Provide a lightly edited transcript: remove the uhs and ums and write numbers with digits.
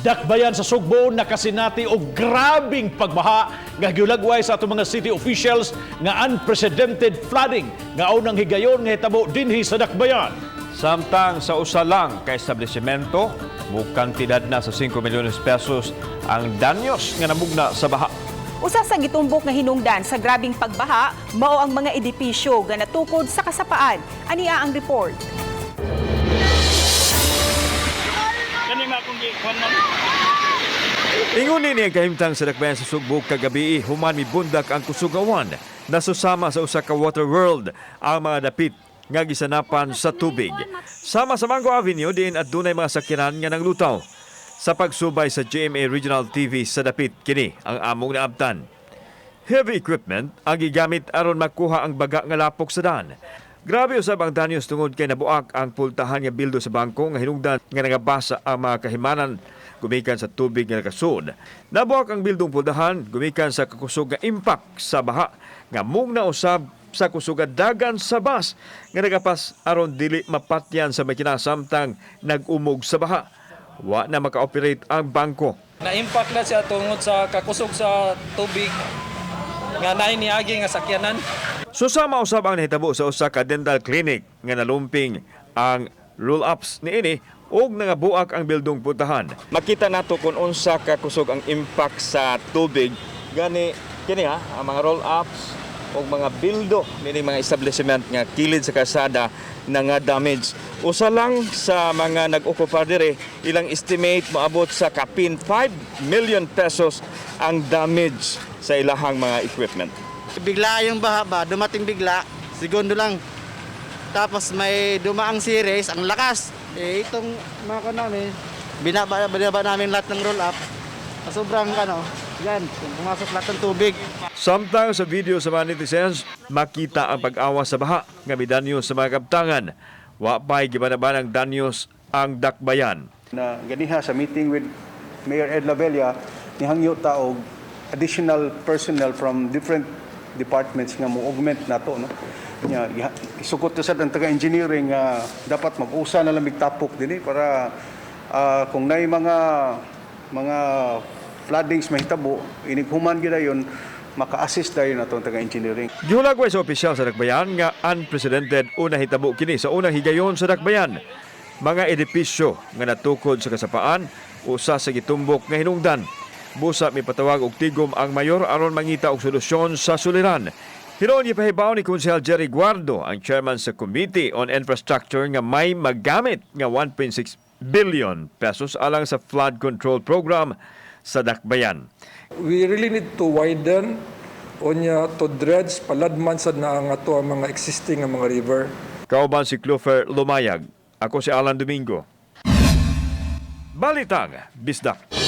Dakbayan sa Sugbo nakasinati og grabing pagbaha nga giulagway sa atong mga city officials nga unprecedented flooding nga unang higayon nga hitabo dinhi sa Dakbayan. Samtang sa usa lang ka establishmento, mukhang tidad na sa 5 milyones pesos ang danyos nga namugna sa baha. Usa sa gitumbok nga hinungdan sa grabing pagbaha, mao ang mga edipisyo nga natukod sa kasapaan. Ania ang report. Ingon ni ang kahimtang sa Dakbayan sa Sugbo kagabi, human mibundak ang kusugawan. Nasusama sa usa ka water world ang mga dapit nga gisanapan sa tubig. Sama sa Mango Avenue din at dunay mga sakyanan nga nanglutaw. Sa pagsubay sa GMA Regional TV sa dapit kini ang among naabtan. Heavy equipment ang gigamit aron makuha ang baga nga lapok sa daan. Grabe usab ang danyos tungod kay nabuak ang pultahan nga bildo sa bangko nga hinungdan nga nagabasa ang mga kahimanan gumikan sa tubig nga nakasud. Nabuak ang bildong pultahan gumikan sa kakusog nga impact sa baha nga mung nausab sa kusugad dagan sa bus nga nagapas aron dili mapatyan sa makina samtang nag-umog sa baha. Wa na maka-operate ang bangko. Na-impact na siya tungod sa kakusog sa tubig nga naay niagi nga sakyanan. Susama usab ang nahitabo sa usa ka dental clinic nga nalumping ang roll-ups niini ug nangabuak ang bildong putahan. Makita nato kung unsa ka kusog ang impact sa tubig gani kini ang mga roll-ups ug mga bildo nini mga establishment nga kilid sa kalsada na nga damage. Usa lang sa mga nag-okupar dire, ilang estimate moabot sa kapin 5 million pesos ang damage sa ilahang mga equipment. Bigla yung baha ba, dumating bigla, segundo lang. Tapos may dumaang series, ang lakas. Itong mga namin, binaba namin lahat ng roll-up. Sobrang yan, pumasok lahat ng tubig. Samtang sa video sa mga netizens, makita ang pag-awa sa baha nga midanyos sa mga kaptangan. Wa pa'y gibanaban ang danyos ang Dakbayan. Na ganiha sa meeting with Mayor Ed Lavella, nihangyo taog additional personnel from different departments nga mo-augment nato, no? Isukot to sa taga-engineering nga dapat mag-usa na lang tapok din para kung nay mga floodings mahitabo, inighuman gid ayon maka-assist dayon natong taga-engineering. Gihulagway sa opisyal sa Dakbayan nga unprecedented una hitabo kini sa unang higayon sa Dakbayan. Mga edipisyo nga natukod sa kasapaan, usa sa gitumbok nga hinungdan. Busa mipatawag og tigom ang mayor aron mangita og solusyon sa suliran. Hinon gipahibaw ni Konsehal Jerry Guardo, ang chairman sa Committee on Infrastructure, nga may magamit nga 1.6 billion pesos alang sa flood control program sa Dakbayan. We really need to widen onya to dredge paladman sad na ang ato ang mga existing nga mga river. Kauban si Clover Lumayag. Ako si Alan Domingo. Balitang Bisdak.